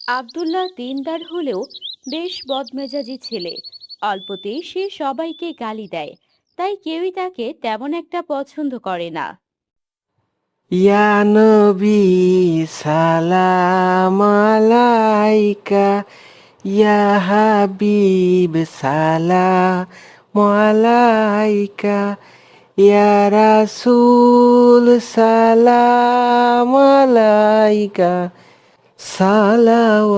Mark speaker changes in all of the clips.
Speaker 1: আব্দুল্লাহ দিনদার হলেও বেশ বদমেজাজি ছেলে। অল্পতেই সে সবাইকে গালি দেয়, তাই কেউই তাকে তেমন একটা পছন্দ করে না।
Speaker 2: ইয়া নবী সালাম আলাইকা, ইয়া হাবিব সালাম আলাইকা, ইয়া রাসূল সালাম আলাইকা, সালাওয়াতুল্লাহ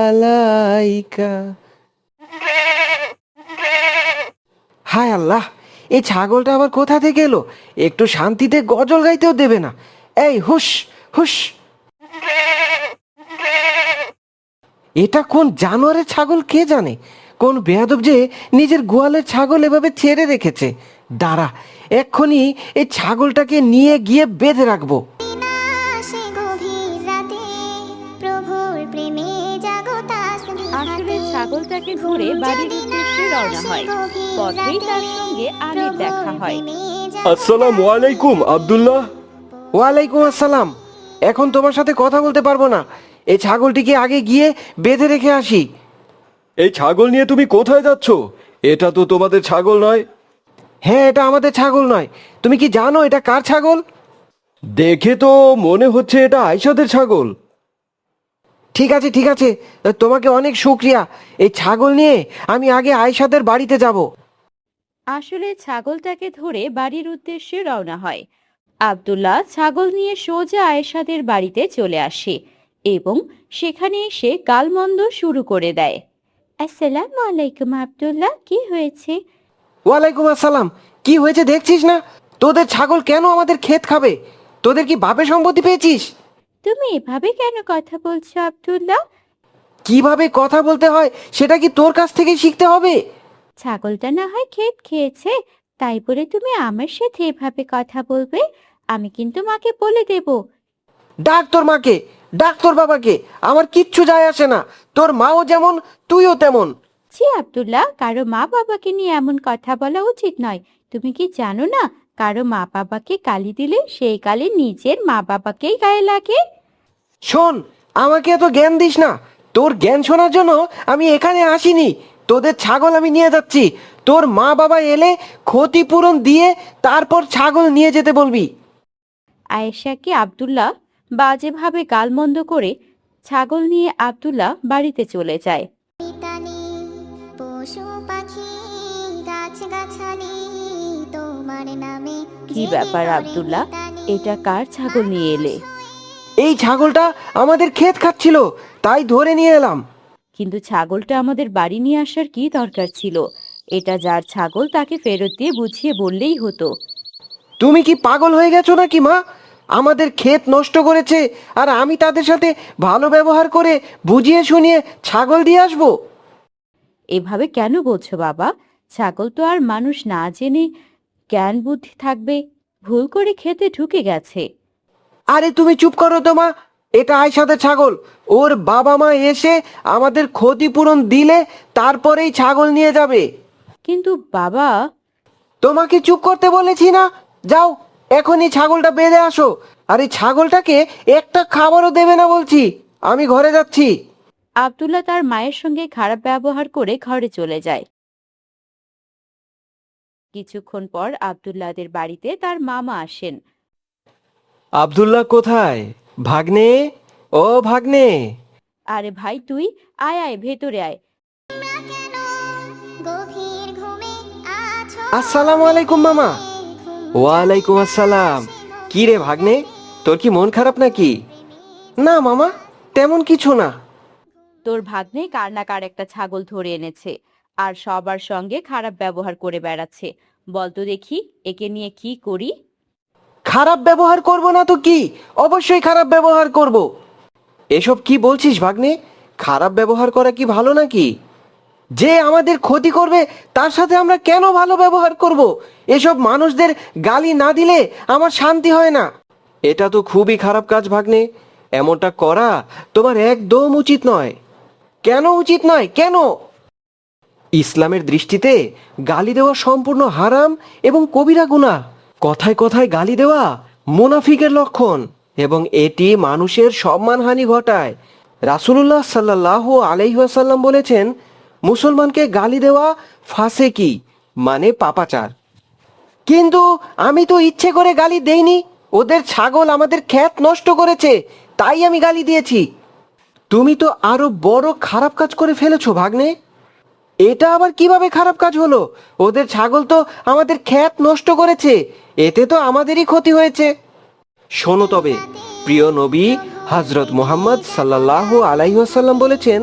Speaker 2: আলাইকা। হায় আল্লাহ, এই ছাগলটা আবার কোথা থেকে এলো? একটু শান্তিতে গজল গাইতেও দেবে না। এই হুশ হুশ। এটা কোন জানোয়ারের ছাগল কে জানে? কোন বেয়াদব যে নিজের গোয়ালের ছাগল এভাবে ছেড়ে রেখেছে। দাঁড়া, এক্ষুনি এই ছাগলটাকে নিয়ে গিয়ে বেঁধে রাখবো।
Speaker 1: আসলে ছাগলটাকে ধরে বাড়ির উদ্দেশ্যে রওনা হয়। পথেই তার সঙ্গে আলীর দেখা হয়।
Speaker 3: আসসালামু আলাইকুম আব্দুল্লাহ।
Speaker 2: ওয়ালাইকুম আসসালাম। এখন তোমার সাথে কথা বলতে পারবো না। এই ছাগলটিকে আগে গিয়ে বেঁধে রেখে আসি।
Speaker 3: এই ছাগল নিয়ে তুমি কোথায় যাচ্ছ? এটা তো তোমাদের ছাগল নয়।
Speaker 2: হ্যাঁ, এটা আমাদের ছাগল নয়। তুমি কি জানো এটা কার ছাগল?
Speaker 3: দেখে তো মনে হচ্ছে এটা আয়শাদের ছাগল।
Speaker 2: ঠিক আছে ঠিক আছে, তোমাকে অনেক শুক্রিয়া। এই ছাগল নিয়ে আমি আগে আয়েশাদের বাড়িতে যাব।
Speaker 1: আসলে ছাগলটাকে ধরে বাড়ির উদ্দেশ্যে রওনা হয়। আব্দুল্লাহ ছাগল নিয়ে সোজা আয়েশাদের বাড়িতে চলে আসে এবং সেখানে এসে গালমন্দ শুরু করে দেয়। আসসালামু আলাইকুম আব্দুল্লাহ, কি হয়েছে?
Speaker 2: ওয়ালাইকুম আসসালাম। কি হয়েছে দেখছিস না? তোদের ছাগল কেন আমাদের ক্ষেত খাবে? তোদের কি বাপে সম্পত্তি পেয়েছিস?
Speaker 1: তুমি এভাবে কেন কথা বলছো আব্দুল্লাহ?
Speaker 2: কিভাবে কথা বলতে হয় সেটা কি তোর কাছ থেকেই শিখতে হবে?
Speaker 1: ছাগলটা না হয় ক্ষেত খেয়েছে, তাই বলে তুমি আমার সাথে এভাবে কথা বলবে? আমি কিন্তু মাকে বলে দেব।
Speaker 2: ডাক তোর মাকে, ডাক তোর বাবাকে, আমার কিচ্ছু যায় আসে না। তোর মাও যেমন, তুইও তেমন।
Speaker 1: ছি আব্দুল্লাহ, কারো মা বাবাকে নিয়ে এমন কথা বলা উচিত নয়। তুমি কি জানো না, কারো মা বাবাকে গালি দিলে সেই গালি নিজের মা বাবাকেই গায়ে লাগে?
Speaker 2: শোন, আমাকে এত জ্ঞান দিস না। তোর জ্ঞান শোনার জন্য আমি এখানে আসিনি। তোদের ছাগল আমি নিয়ে যাচ্ছি। তোর মা বাবা এলে ক্ষতিপূরণ দিয়ে তারপর ছাগল নিয়ে যেতে বলবি।
Speaker 1: আয়েশাকে আব্দুল্লাহ বাজেভাবে গালমন্দ করে ছাগল নিয়ে আব্দুল্লাহ বাড়িতে চলে যায়। কি ব্যাপার আব্দুল্লাহ, এটা কার ছাগল নিয়ে এলে?
Speaker 2: এই ছাগলটা আমাদের ক্ষেত খাচ্ছিল, তাই ধরে নিয়ে এলাম।
Speaker 1: কিন্তু ছাগলটা আমাদের বাড়ি নিয়ে আসার কি দরকার ছিল? এটা যার ছাগল তাকে ফেরত দিয়ে বুঝিয়ে বললেই হতো।
Speaker 2: তুমি কি পাগল হয়ে গেছো নাকি মা? আমাদের ক্ষেত নষ্ট করেছে, আর আমি তাদের সাথে ভালো ব্যবহার করে বুঝিয়ে শুনিয়ে ছাগল দিয়ে আসবো?
Speaker 1: এভাবে কেন বলছো বাবা? ছাগল তো আর মানুষ না, জেনে জ্ঞান বুদ্ধি থাকবে, ভুল করে খেতে ঢুকে গেছে।
Speaker 2: আরে তুমি চুপ করো তো মা। এটা আয়শাদের ছাগল। ওর বাবা মা এসে আমাদের ক্ষতিপূরণ দিলে তারপরেই ছাগল নিয়ে যাবে।
Speaker 1: কিন্তু বাবা,
Speaker 2: তোমাকে চুপ করতে বলেছি না? যাও, এখনই ছাগলটা বেঁধে আসো। আর এই ছাগলটাকে একটা খাবারও দেবে না বলছি। আমি ঘরে যাচ্ছি।
Speaker 1: আব্দুল্লাহ তার মায়ের সঙ্গে খারাপ ব্যবহার করে ঘরে চলে যায়। কিছুক্ষণ পর আব্দুল্লাহদের বাড়িতে তার মামা আসেন।
Speaker 2: আব্দুল্লাহ কোথায়? ভাগ্নে, ও ভাগ্নে।
Speaker 1: আরে ভাই তুই, আয় আয় ভেতরে আয়।
Speaker 2: আসসালামু আলাইকুম মামা। ওয়ালাইকুম আসসালাম। কি রে ভাগ্নে, তোর কি মন খারাপ নাকি? না মামা, তেমন কিছু না।
Speaker 1: তোর ভাগ্নে কার না কার একটা ছাগল ধরে এনেছে আর সবার সঙ্গে খারাপ ব্যবহার করে বেড়াচ্ছে। বলতো দেখি, একে নিয়ে কি করি?
Speaker 2: খারাপ ব্যবহার করব না তো কি? অবশ্যই খারাপ ব্যবহার করব। এসব কি বলছিস ভাগ্নে? খারাপ ব্যবহার করা কি ভালো নাকি? যে আমাদের ক্ষতি করবে তার সাথে আমরা কেন ভালো ব্যবহার করব? এসব মানুষদের গালি না দিলে আমার শান্তি হয় না। এটা তো খুবই খারাপ কাজ ভাগ্নে। এমনটা করা তোমার একদম উচিত নয়। কেন উচিত নয়, কেন? ইসলামের দৃষ্টিতে গালি দেওয়া সম্পূর্ণ হারাম এবং কবিরা গুনাহ। কথায় কথায় গালি দেওয়া মুনাফিকের লক্ষণ। এবং এটি মানুষের সম্মানহানি ঘটায়। রাসূলুল্লাহ সাল্লাল্লাহু আলাইহি ওয়াসাল্লাম বলেছেন, মুসলমানকে গালি দেওয়া ফাসেকি মানে পাপাচার। কিন্তু আমি তো ইচ্ছে করে গালি দেইনি, ওদের ছাগল আমাদের ক্ষেত নষ্ট করেছে, তাই আমি গালি দিয়েছি। তুমি তো আরো বড় খারাপ কাজ করে ফেলেছো ভাগ্নে। এটা আবার কিভাবে খারাপ কাজ হলো? ওদের ছাগল তো আমাদের ক্ষেত নষ্ট করেছে, এতে তো আমাদেরই ক্ষতি হয়েছে। শোনো তবে, প্রিয় নবী হযরত মুহাম্মদ সাল্লাল্লাহু আলাইহি ওয়াসাল্লাম বলেছেন,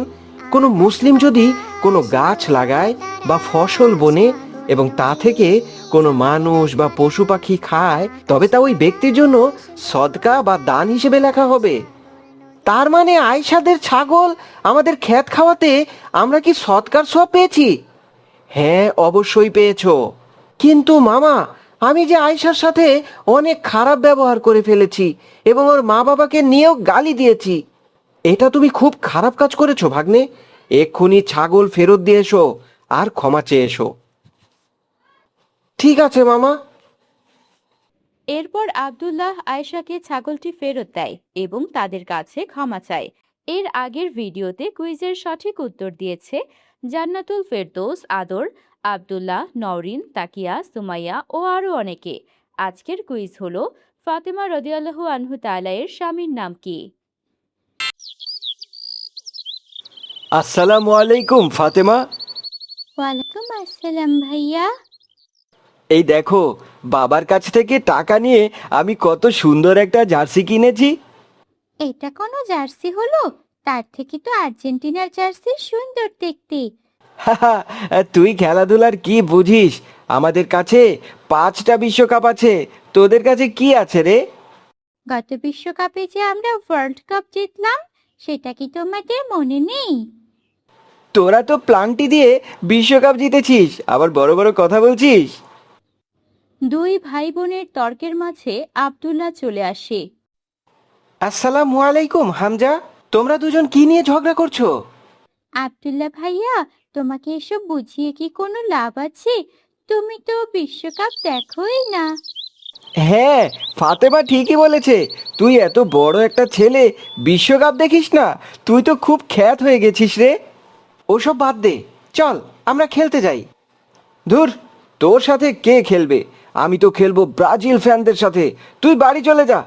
Speaker 2: কোনো মুসলিম যদি কোনো গাছ লাগায় বা ফসল বনে এবং তা থেকে কোনো মানুষ বা পশু পাখি খায়, তবে তা ওই ব্যক্তির জন্য সদকা বা দান হিসেবে লেখা হবে। তার মানে আয়েশাদের ছাগল আমাদের ক্ষেত খাওয়াতে আমরা কি সৎকার সব পেয়েছি? হ্যাঁ, অবশ্যই পেয়েছো। কিন্তু মামা, আমি যে আয়েশার সাথে অনেক খারাপ ব্যবহার করে ফেলেছি এবং ওর মা বাবাকে নিয়েও গালি দিয়েছি। এটা তুমি খুব খারাপ কাজ করেছো ভাগ্নে। এক্ষুনি ছাগল ফেরত দিয়ে এসো আর ক্ষমা চেয়ে এসো। ঠিক আছে মামা।
Speaker 1: এরপর আব্দুল্লাহ আয়েশাকে ছাগলটি ফেরত দেয় এবং তাদের কাছে ক্ষমা চায়। এর আগের ভিডিওতে কুইজের সঠিক উত্তর দিয়েছে জান্নাতুল ফেরদৌস, আদর, আব্দুল্লাহ, নওরিন, তাকিয়া, সুমাইয়া ও আরও অনেকে। আজকের কুইজ হলো, ফাতেমা রাদিয়াল্লাহু আনহু তাআলা এর স্বামীর নাম কি?
Speaker 3: আসসালামু আলাইকুম ফাতেমা।
Speaker 1: ওয়ালাইকুম আসসালাম ভাইয়া।
Speaker 3: এই দেখো, বাবার কাছ থেকে টাকা নিয়ে আমি কত সুন্দর একটা জার্সি কিনেছি।
Speaker 1: এটা কোনো জার্সি হলো? তার থেকে তো আর্জেন্টিনার জার্সি সুন্দর দেখতে।
Speaker 3: হাহা, তুই খেলাধুলার কি বুঝিস? আমাদের কাছে 5টা বিশ্বকাপ আছে, তোদের কাছে কি আছে রে?
Speaker 1: গত বিশ্বকাপে যে আমরা ওয়ার্ল্ড কাপ জিতলাম, সেটা কি তোমাদের মনে নেই?
Speaker 3: তোরা তো প্লান্টি দিয়ে বিশ্বকাপ জিতেছিস, আবার বড় বড় কথা বলছিস।
Speaker 1: দুই ভাই বোনের তর্কের মাঝে আব্দুল্লাহ চলে আসে।
Speaker 2: আসসালামু আলাইকুম হামজা, তোমরা দুজন কি নিয়ে ঝগড়া করছো?
Speaker 1: আব্দুল্লাহ ভাইয়া, তোমাকে এসব বুঝিয়ে কি কোনো লাভ আছে? তুমি তো বিশ্বকাপ দেখোই না।
Speaker 3: হ্যাঁ, ফাতেমা ঠিকই বলেছে। তুই এত বড় একটা ছেলে, বিশ্বকাপ দেখিস না? তুই তো খুব খ্যাত হয়ে গেছিস রে।
Speaker 2: ওসব বাদ দে, চল আমরা খেলতে যাই।
Speaker 3: ধুর, তোর সাথে কে খেলবে? আমি তো খেলবো ব্রাজিল ফ্যানদের সাথে। তুই বাড়ি চলে যা।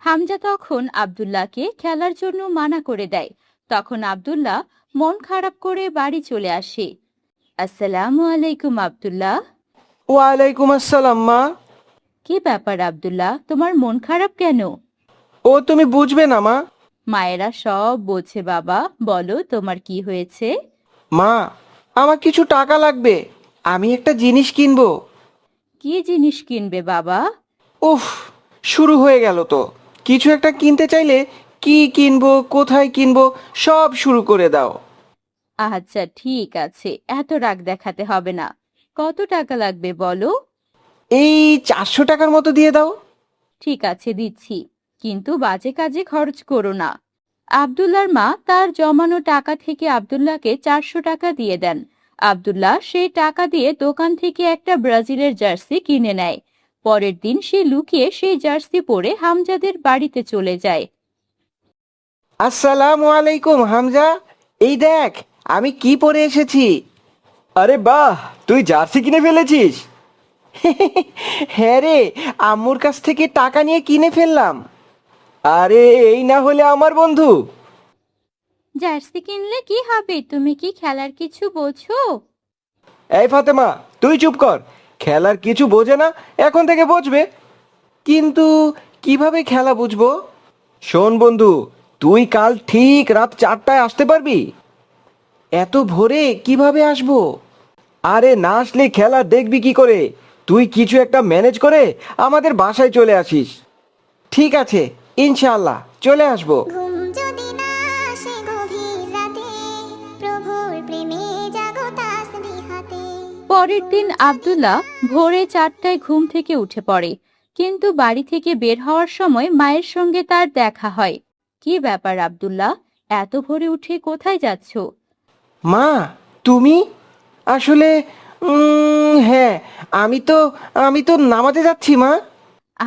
Speaker 1: হামজা তখন আব্দুল্লাহকে খেলার জন্য মানা করে দেয়। তখন আব্দুল্লাহ মন খারাপ করে বাড়ি চলে আসে। আসসালামু আলাইকুম আব্দুল্লাহ।
Speaker 2: ওয়ালাইকুম আসসালাম মা।
Speaker 1: কি ব্যাপার আব্দুল্লাহ, তোমার মন খারাপ কেন?
Speaker 2: ও তুমি বুঝবে না মা।
Speaker 1: মায়েরা সব বোঝে বাবা, বলো তোমার কি হয়েছে?
Speaker 2: মা, আমার কিছু টাকা লাগবে, আমি একটা জিনিস কিনবো।
Speaker 1: কি জিনিস কিনবে বাবা?
Speaker 2: উফ, শুরু হয়ে গেল তো। কিছু একটা কিনতে চাইলে কি কিনবো, কোথায় কিনবো, সব শুরু করে দাও।
Speaker 1: আচ্ছা ঠিক আছে, এত রাগ দেখাতে হবে না। কত টাকা লাগবে বলো?
Speaker 2: এই 400 টাকার মতো দিয়ে দাও।
Speaker 1: ঠিক আছে দিচ্ছি, কিন্তু বাজে কাজে খরচ করো না। আব্দুল্লাহর মা তার জমানো টাকা থেকে আব্দুল্লাহকে 400 টাকা দিয়ে দেন। আব্দুল্লাহ সেই টাকা দিয়ে দোকান থেকে একটা ব্রাজিলের জার্সি কিনে নেয়। পরের দিন সে লুকিয়ে সেই জার্সি পরে হামজাদের বাড়িতে চলে যায়।
Speaker 2: আসসালামু আলাইকুম হামজা, এই দেখ আমি কি পরে এসেছি।
Speaker 3: আরে বাহ, তুই জার্সি কিনে ফেলেছিস?
Speaker 2: হ্যাঁ রে, আম্মুর কাছ থেকে টাকা নিয়ে কিনে ফেললাম।
Speaker 3: আরে এই না হলে আমার বন্ধু।
Speaker 1: জার্সি কিনলে কি হবে? তুমি কি খেলার কিছু বোঝো?
Speaker 3: এই ফাতেমা, তুই চুপ কর। খেলার কিছু বোঝে না, এখন থেকে বুঝবে।
Speaker 2: কিন্তু কিভাবে খেলা বুঝবো?
Speaker 3: শোন বন্ধু, তুই কাল ঠিক রাত 4টায় আসতে পারবি?
Speaker 2: এত ভোরে কিভাবে আসবো?
Speaker 3: আরে না আসলে খেলা দেখবি কি করে? তুই কিছু একটা ম্যানেজ করে আমাদের বাসায় চলে আসিস।
Speaker 2: ঠিক আছে, ইনশাআল্লাহ চলে আসবো।
Speaker 4: ঘুম যদি না আসে গভীর রাতে, প্রভুর প্রেমে জাগো তাসবিহাতে।
Speaker 1: পরের দিন আব্দুল্লাহ ভোরে 4টায় ঘুম থেকে উঠে পড়ে, কিন্তু বাড়ি থেকে বের হওয়ার সময় মায়ের সঙ্গে তার দেখা হয়। কি ব্যাপার আব্দুল্লাহ, এত ভোরে উঠে কোথায় যাচ্ছ?
Speaker 2: মা, তুমি? আসলে হ্যাঁ, আমি তো নামাতে যাচ্ছি মা।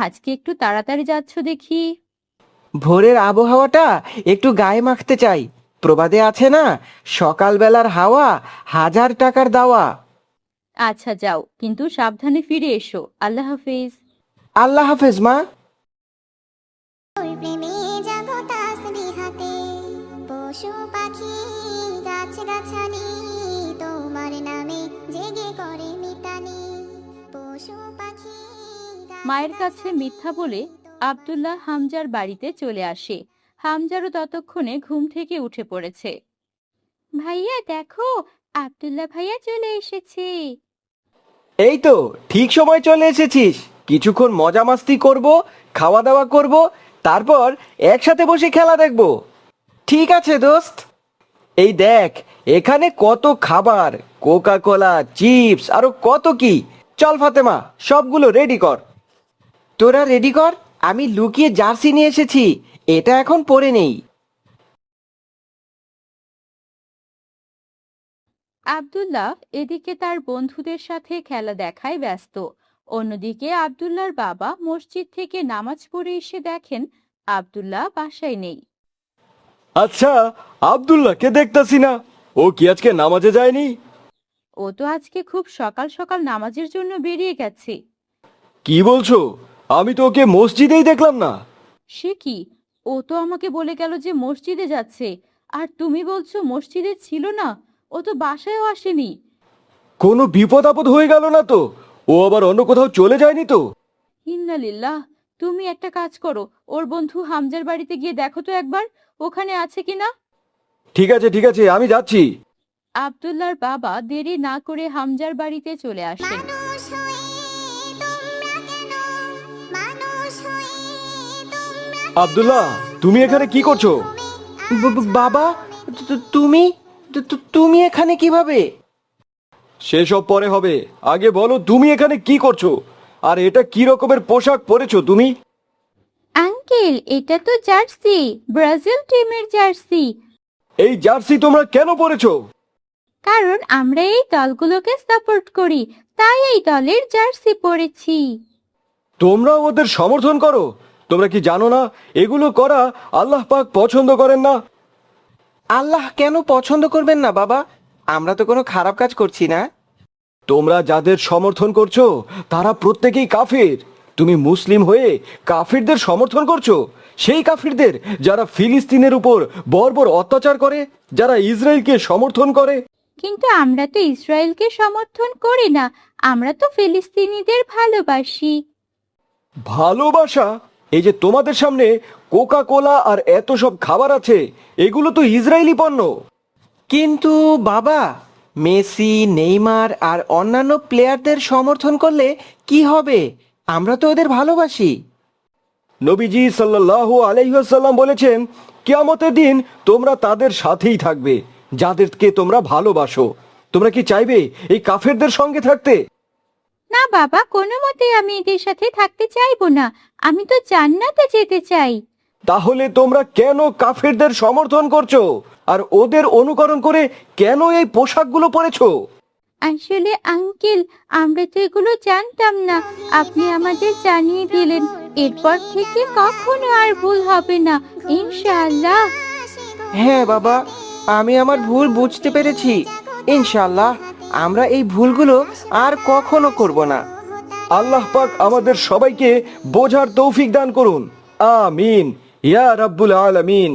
Speaker 1: আজকে একটু তাড়াতাড়ি যাচ্ছ দেখি।
Speaker 2: ভোরের আবহাওয়াটা একটু গায়ে মাখতে চাই। প্রবাদে আছে না, সকালবেলার হাওয়া হাজার টাকার দাওয়া।
Speaker 1: আচ্ছা যাও, কিন্তু সাবধানে ফিরে এসো। আল্লাহ হাফেজ।
Speaker 2: আল্লাহ হাফেজ মা।
Speaker 4: প্রভুর প্রেমে জাগো তাসবিহাতে, পশু পাখি গাছগাছালি তোমার নামে জেগে করে মিতালি। পশু পাখি
Speaker 1: মায়ের কাছে মিথ্যা বলে আব্দুল্লাহ হামজার বাড়িতে চলে আসে। হামজারও ততক্ষণে ঘুম থেকে উঠে পড়েছে। ভাইয়া দেখো, আব্দুল্লাহ ভাইয়া চলে এসেছে।
Speaker 3: এই তো ঠিক সময় চলে এসেছিস। কিছুক্ষণ মজা মাস্তি করব, খাওয়া দাওয়া করব, তারপর একসাথে বসে খেলা দেখব।
Speaker 2: ঠিক আছে দোস্ত।
Speaker 3: এই দেখ, এখানে কত খাবার, কোকা কোলা, চিপস, আরো কত কি। চল ফাতেমা, সবগুলো রেডি কর।
Speaker 2: তোরা রেডি কর, আমি লুকিয়ে জার্সি নিয়ে এসেছি, এটা এখন পরে নেই।
Speaker 1: আব্দুল্লাহ এদিকে তার বন্ধুদের সাথে খেলা দেখায় ব্যস্ত। অন্যদিকে আব্দুল্লাহর বাবা মসজিদ থেকে নামাজ পড়ে এসে দেখেন আব্দুল্লাহ বাসায় নেই।
Speaker 3: আচ্ছা, আব্দুল্লাহকে দেখতাছি না, ও কি আজকে নামাজে যায়নি?
Speaker 1: ও তো আজকে খুব সকাল সকাল নামাজের জন্য বেরিয়ে গেছে।
Speaker 3: কি বলছো? আমি তো ওকে মসজিদেই দেখলাম না।
Speaker 1: সে কি, ও তো আমাকে বলে গেল যে মসজিদে যাচ্ছে, আর তুমি বলছো মসজিদে ছিল না? ও তো বাসায়ও আসেনি।
Speaker 3: কোনো বিপদ আপদ হয়ে গেল না তো? ও আবার অন্য কোথাও চলে যায়নি তো?
Speaker 1: ইন্না লিল্লাহ। তুমি একটা কাজ করো, ওর বন্ধু হামজার বাড়িতে গিয়ে দেখো তো একবার ওখানে আছে কিনা।
Speaker 3: ঠিক আছে ঠিক আছে, আমি যাচ্ছি।
Speaker 1: আব্দুল্লাহর বাবা দেরি না করে হামজার বাড়িতে চলে আসেন।
Speaker 4: মানুষ হয়ে তোমরা কেন, মানুষ হয়ে তোমরা
Speaker 3: আব্দুল্লাহ, তুমি এখানে কি করছো?
Speaker 2: বাবা, তুমি তুমি এখানে কিভাবে?
Speaker 3: সেসব পরে হবে, আগে বলো তুমি এখানে কি করছো, আর এটা কি রকমের পোশাক পরেছো তুমি?
Speaker 1: আঙ্কেল, এটা তো জার্সি, ব্রাজিল টিমের জার্সি।
Speaker 3: এই জার্সি তোমরা কেন পরেছো?
Speaker 1: কারণ আমরা এই দলগুলোকে সাপোর্ট করি, তাই এই দলের জার্সি পরেছি।
Speaker 3: তোমরা ওদের সমর্থন করো? তোমরা কি জানো না এগুলো করা আল্লাহ পাক পছন্দ করেন না?
Speaker 2: আল্লাহ কেন পছন্দ করবেন না বাবা? আমরা তো কোনো খারাপ কাজ করছি না।
Speaker 3: তোমরা যাদের সমর্থন করছো তারা প্রত্যেকেই কাফির। তুমি মুসলিম হয়ে কাফিরদের সমর্থন করছো, সেই কাফিরদের যারা ফিলিস্তিনের উপর বর্বর অত্যাচার করে, যারা ইসরায়েলকে সমর্থন করে।
Speaker 1: কিন্তু আমরা তো ইসরায়েলকে সমর্থন করি না, আমরা তো ফিলিস্তিনিদের ভালোবাসি।
Speaker 3: ভালোবাসা? এই যে তোমাদের সামনে কোকা কোলা আর এত সব খাবার আছে, এগুলো তো ইসরায়েলি পণ্য।
Speaker 2: কিন্তু বাবা, মেসি, নেইমার আর অন্যান্য প্লেয়ারদের সমর্থন করলে কি হবে? আমরা তো ওদের ভালোবাসি।
Speaker 3: নবীজি সাল্লাল্লাহু আলাইহি ওয়াসাল্লাম বলেছেন, কিয়ামতের দিন তোমরা তাদের সাথেই থাকবে যাদেরকে তোমরা ভালোবাসো। তোমরা কি চাইবে এই কাফেরদের সঙ্গে থাকতে?
Speaker 1: না বাবা, কোনো মতেই আমি এদের সাথে থাকতে চাইবো না। আমি তো জান্নাতে যেতে চাই।
Speaker 3: তাহলে তোমরা কেন কাফেরদের সমর্থন করছো আর ওদের অনুকরণ করে কেন এই পোশাকগুলো পরেছো?
Speaker 1: আসলে আঙ্কেল, আমরা তো এগুলো জানতাম না, আপনি আমাদের জানিয়ে দিলেন। এরপর থেকে কখনো আর ভুল হবে না, ইনশাআল্লাহ।
Speaker 2: হ্যাঁ বাবা, আমি আমার ভুল বুঝতে পেরেছি। ইনশাআল্লাহ আমরা এই ভুলগুলো আর কখনো করব না।
Speaker 3: আল্লাহ পাক আমাদের সবাইকে বোঝার তৌফিক দান করুন। আমিন ইয়া রাব্বুল আলামিন।